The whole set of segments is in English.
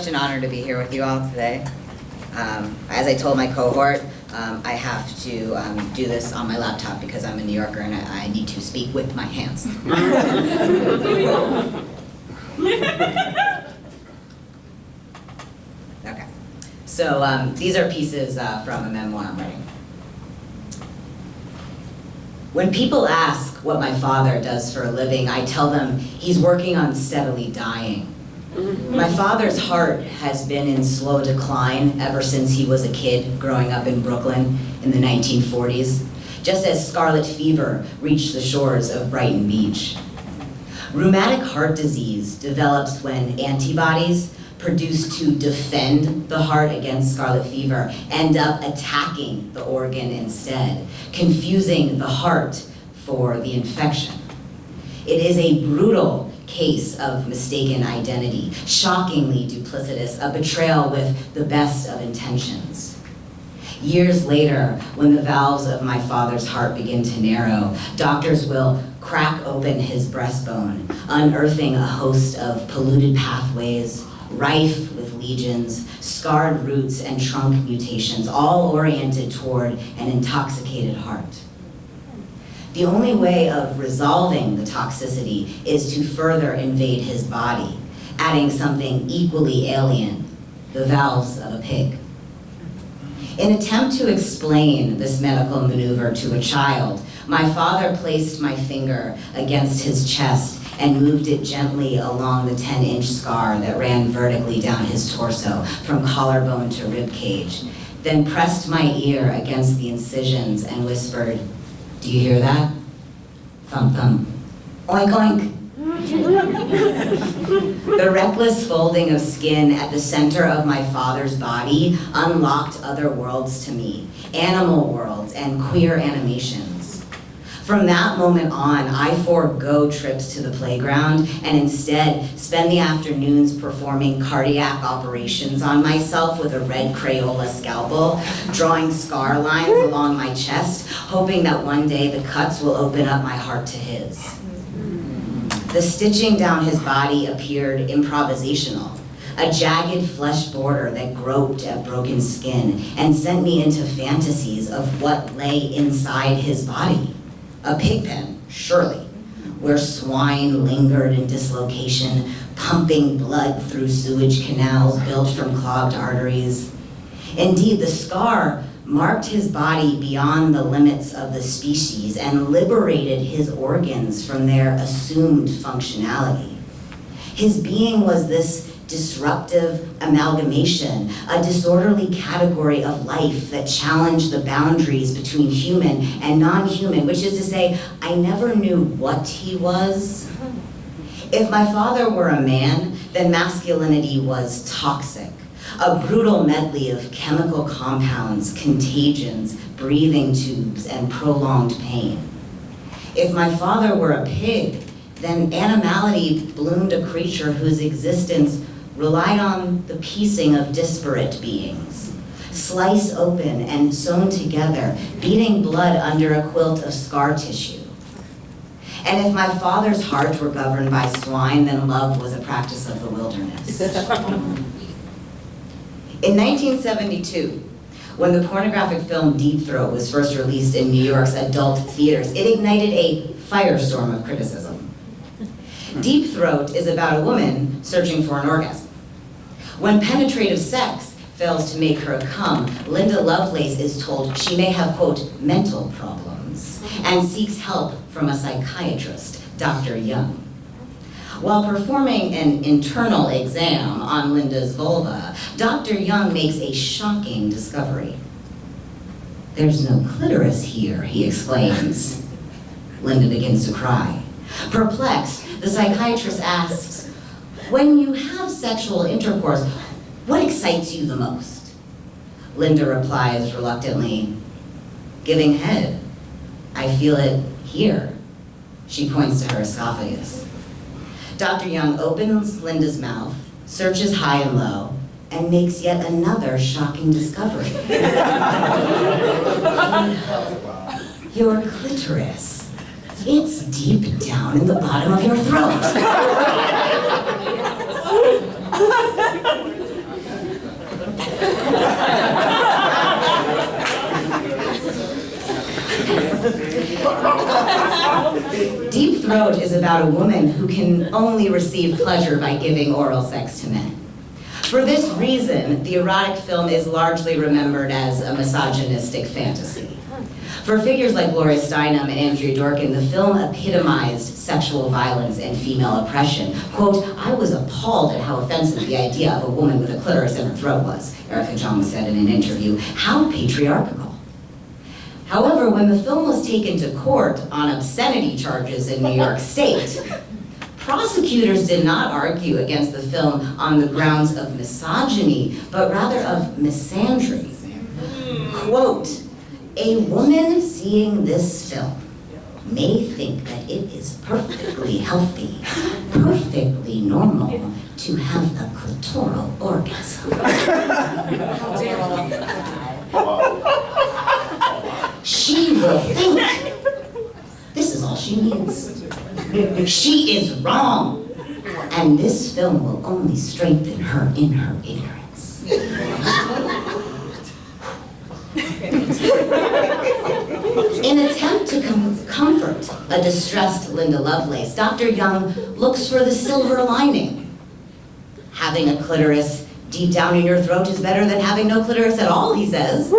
such an honor to be here with you all today. As I told my cohort, I have to do this on my laptop because I'm a New Yorker and I need to speak with my hands. Okay, so these are pieces from a memoir I'm writing. When people ask what my father does for a living, I tell them he's working on steadily dying. My father's heart has been in slow decline ever since he was a kid growing up in Brooklyn in the 1940s, just as scarlet fever reached the shores of Brighton Beach. Rheumatic heart disease develops when antibodies produced to defend the heart against scarlet fever end up attacking the organ instead, confusing the heart for the infection. It is a brutal case of mistaken identity, shockingly duplicitous, a betrayal with the best of intentions. Years later, when the valves of my father's heart begin to narrow, doctors will crack open his breastbone, unearthing a host of polluted pathways, rife with lesions, scarred roots, and trunk mutations, all oriented toward an intoxicated heart. The only way of resolving the toxicity is to further invade his body, adding something equally alien, the valves of a pig. In an attempt to explain this medical maneuver to a child, my father placed my finger against his chest and moved it gently along the 10-inch scar that ran vertically down his torso from collarbone to rib cage, then pressed my ear against the incisions and whispered, "Do you hear that? Thump, thump. Oink, oink." The reckless folding of skin at the center of my father's body unlocked other worlds to me, animal worlds and queer animations. From that moment on, I forego trips to the playground and instead spend the afternoons performing cardiac operations on myself with a red Crayola scalpel, drawing scar lines along my chest, hoping that one day the cuts will open up my heart to his. The stitching down his body appeared improvisational, a jagged flesh border that groped at broken skin and sent me into fantasies of what lay inside his body. A pig pen, surely, where swine lingered in dislocation, pumping blood through sewage canals built from clogged arteries. Indeed, the scar marked his body beyond the limits of the species and liberated his organs from their assumed functionality. His being was this disruptive amalgamation, a disorderly category of life that challenged the boundaries between human and non-human, which is to say, I never knew what he was. If my father were a man, then masculinity was toxic, a brutal medley of chemical compounds, contagions, breathing tubes, and prolonged pain. If my father were a pig, then animality bloomed a creature whose existence relied on the piecing of disparate beings, sliced open and sewn together, beating blood under a quilt of scar tissue. And if my father's heart were governed by swine, then love was a practice of the wilderness. In 1972, when the pornographic film Deep Throat was first released in New York's adult theaters, it ignited a firestorm of criticism. Deep Throat is about a woman searching for an orgasm. When penetrative sex fails to make her come, Linda Lovelace is told she may have, quote, mental problems, and seeks help from a psychiatrist, Dr. Young. While performing an internal exam on Linda's vulva, Dr. Young makes a shocking discovery. "There's no clitoris here," he exclaims. Linda begins to cry. Perplexed, the psychiatrist asks, "When you have sexual intercourse, what excites you the most?" Linda replies reluctantly, "Giving head. I feel it here." She points to her esophagus. Dr. Young opens Linda's mouth, searches high and low, and makes yet another shocking discovery. Your clitoris. It's deep down in the bottom of your throat. Deep Throat is about a woman who can only receive pleasure by giving oral sex to men. For this reason, the erotic film is largely remembered as a misogynistic fantasy. For figures like Gloria Steinem and Andrea Dworkin, the film epitomized sexual violence and female oppression. Quote, "I was appalled at how offensive the idea of a woman with a clitoris in her throat was," Erica Jong said in an interview. "How patriarchal." However, when the film was taken to court on obscenity charges in New York State, prosecutors did not argue against the film on the grounds of misogyny, but rather of misandry. Quote, "A woman seeing this film may think that it is perfectly healthy, perfectly normal to have a clitoral orgasm." She will think this is all she needs. She is wrong, and this film will only strengthen her in her ignorance. In an attempt to comfort a distressed Linda Lovelace, Dr. Young looks for the silver lining. Having a clitoris deep down in your throat is better than having no clitoris at all, he says.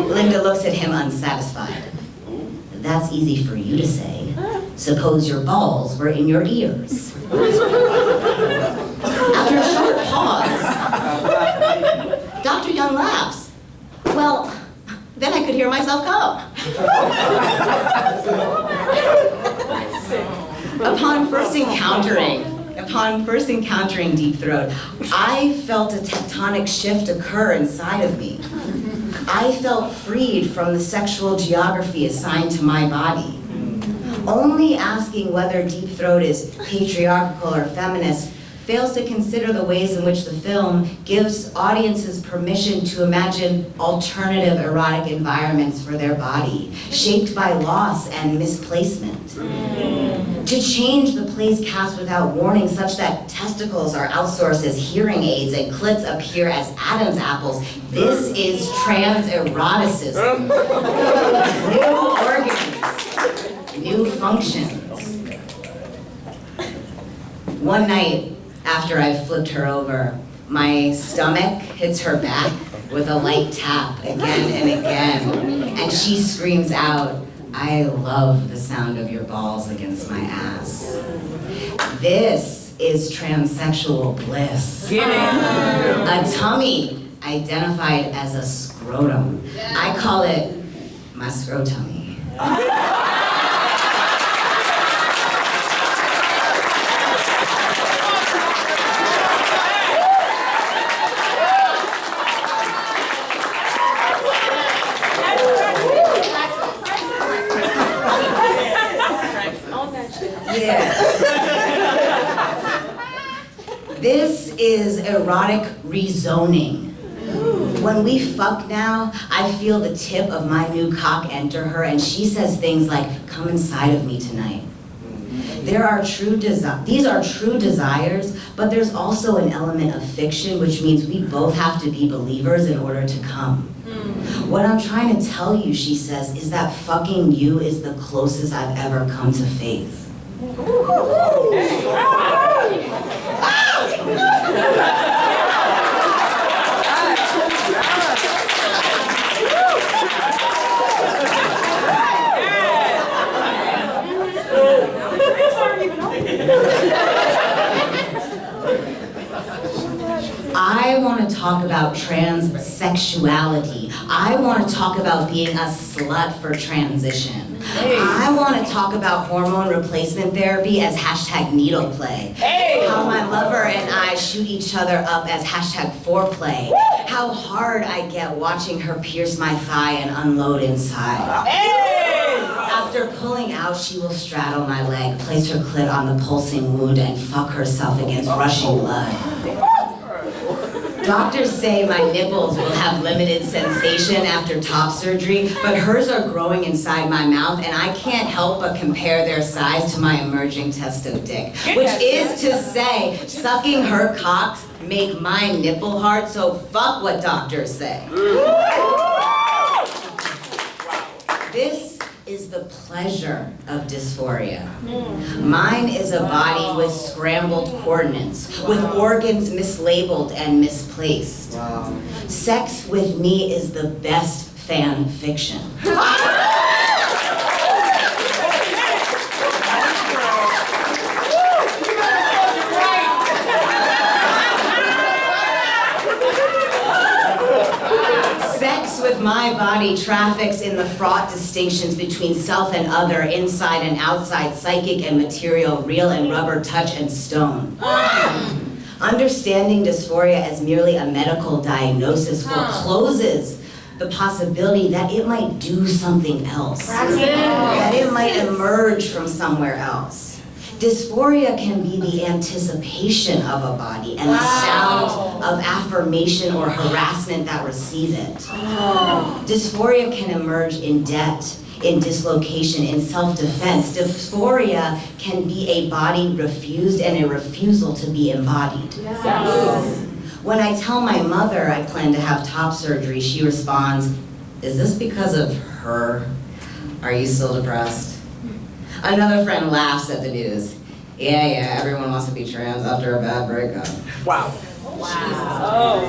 Linda looks at him unsatisfied. "That's easy for you to say. Suppose your balls were in your ears." After a short pause, Dr. Young laughs. "Well, then I could hear myself come." Upon first encountering Deep Throat, I felt a tectonic shift occur inside of me. I felt freed from the sexual geography assigned to my body. Only asking whether Deep Throat is patriarchal or feminist fails to consider the ways in which the film gives audiences permission to imagine alternative erotic environments for their body, shaped by loss and misplacement. To change the play's cast without warning such that testicles are outsourced as hearing aids and clits appear as Adam's apples. This is trans eroticism. New organs, new functions. One night, after I flipped her over, my stomach hits her back with a light tap again and again, and she screams out, "I love the sound of your balls against my ass." This is transsexual bliss. A tummy identified as a scrotum. I call it my scrotummy. This is erotic rezoning. When we fuck now, I feel the tip of my new cock enter her, and she says things like, "Come inside of me tonight." These are true desires, but there's also an element of fiction, which means we both have to be believers in order to come. "What I'm trying to tell you," she says, "is that fucking you is the closest I've ever come to faith." I want to talk about transsexuality. I want to talk about being a slut for transition. I want to talk about hormone replacement therapy as hashtag needle play. How my lover and I shoot each other up as hashtag foreplay. How hard I get watching her pierce my thigh and unload inside. After pulling out, she will straddle my leg, place her clit on the pulsing wound, and fuck herself against rushing blood. Doctors say my nipples will have limited sensation after top surgery, but hers are growing inside my mouth, and I can't help but compare their size to my emerging testo dick. Which is to say, sucking her cock make my nipple hard, so fuck what doctors say. This is the pleasure of dysphoria. Mine is a body with scrambled coordinates, with organs mislabeled and misplaced. Sex with me is the best fan fiction. Sex with my body traffics in the fraught distinctions between self and other, inside and outside, psychic and material, real and rubber, touch and stone. Understanding dysphoria as merely a medical diagnosis forecloses the possibility that it might do something else, that it might emerge from somewhere else. Dysphoria can be the anticipation of a body and the sound of affirmation or harassment that receive it. Dysphoria can emerge in debt, in dislocation, in self-defense. Dysphoria can be a body refused and a refusal to be embodied. When I tell my mother I plan to have top surgery, she responds, "Is this because of her? Are you still depressed?" Another friend laughs at the news. Yeah, everyone wants to be trans after a bad breakup. Wow.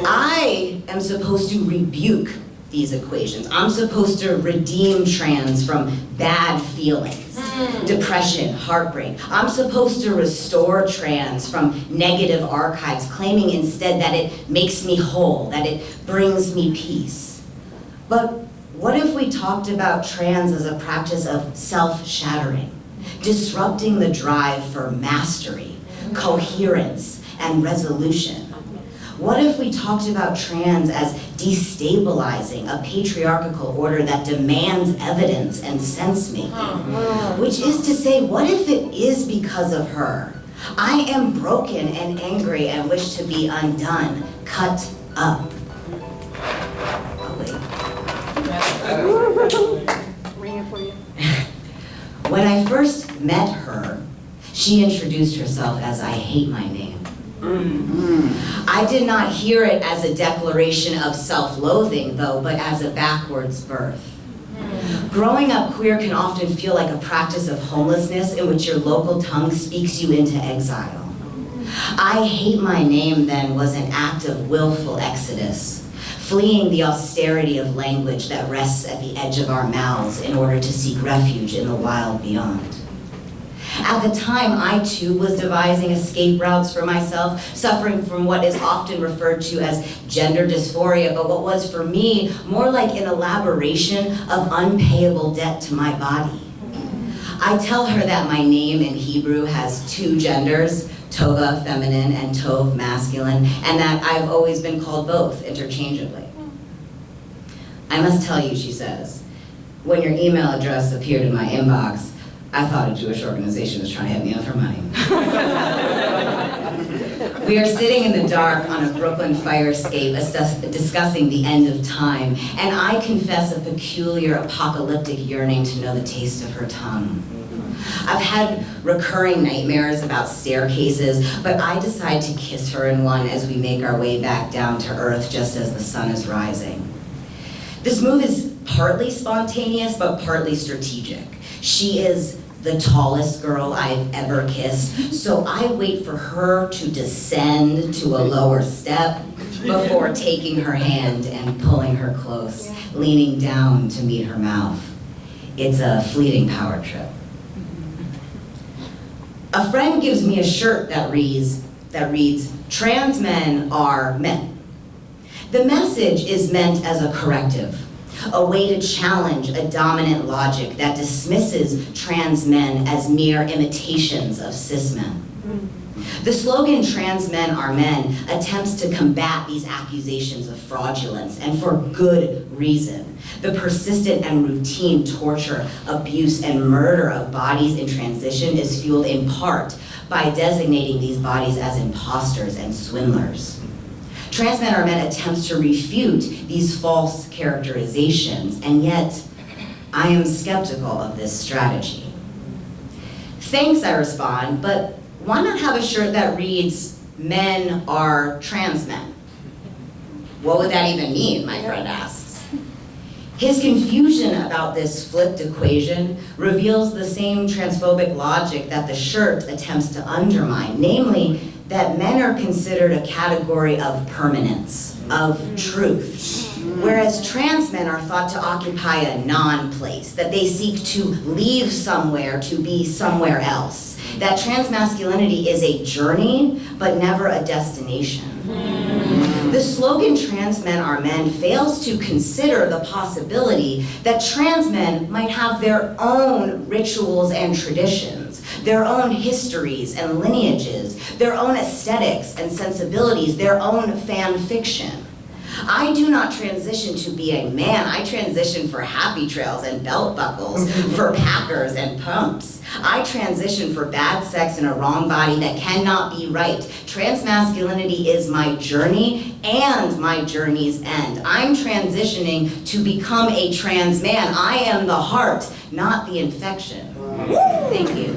I am supposed to rebuke these equations. I'm supposed to redeem trans from bad feelings, depression, heartbreak. I'm supposed to restore trans from negative archives, claiming instead that it makes me whole, that it brings me peace. But what if we talked about trans as a practice of self-shattering, disrupting the drive for mastery, coherence, and resolution? What if we talked about trans as destabilizing a patriarchal order that demands evidence and sense-making? Which is to say, what if it is because of her? I am broken and angry and wish to be undone, cut up. Oh, wait. Ring it for you. When I first met her, she introduced herself as "I hate my name." I did not hear it as a declaration of self-loathing, though, but as a backwards birth. Growing up queer can often feel like a practice of homelessness in which your local tongue speaks you into exile. "I hate my name" then was an act of willful exodus, fleeing the austerity of language that rests at the edge of our mouths in order to seek refuge in the wild beyond. At the time, I too was devising escape routes for myself, suffering from what is often referred to as gender dysphoria, but what was for me more like an elaboration of unpayable debt to my body. I tell her that my name in Hebrew has two genders, Tovah feminine and Tov masculine, and that I've always been called both interchangeably. "I must tell you," she says, "when your email address appeared in my inbox, I thought a Jewish organization was trying to hit me up for money." We are sitting in the dark on a Brooklyn fire escape discussing the end of time, and I confess a peculiar apocalyptic yearning to know the taste of her tongue. I've had recurring nightmares about staircases, but I decide to kiss her in one as we make our way back down to earth just as the sun is rising. This move is partly spontaneous, but partly strategic. She is the tallest girl I've ever kissed, so I wait for her to descend to a lower step before taking her hand and pulling her close, leaning down to meet her mouth. It's a fleeting power trip. A friend gives me a shirt that reads, "Trans men are men." The message is meant as a corrective, a way to challenge a dominant logic that dismisses trans men as mere imitations of cis men. The slogan "Trans men are men" attempts to combat these accusations of fraudulence, and for good reason. The persistent and routine torture, abuse, and murder of bodies in transition is fueled in part by designating these bodies as imposters and swindlers. Trans men are men attempts to refute these false characterizations, and yet I am skeptical of this strategy. "Thanks," I respond, "but why not have a shirt that reads, men are trans men. What would that even mean, my friend asks. His confusion about this flipped equation reveals the same transphobic logic that the shirt attempts to undermine, namely that men are considered a category of permanence, of truth, whereas trans men are thought to occupy a non-place, that they seek to leave somewhere to be somewhere else, that trans masculinity is a journey, but never a destination. The slogan, "Trans men are men," fails to consider the possibility that trans men might have their own rituals and traditions, their own histories and lineages, their own aesthetics and sensibilities, their own fan fiction. I do not transition to be a man. I transition for happy trails and belt buckles, for packers and pumps. I transition for bad sex in a wrong body that cannot be right. Trans masculinity is my journey and my journey's end. I'm transitioning to become a trans man. I am the heart, not the infection. Thank you.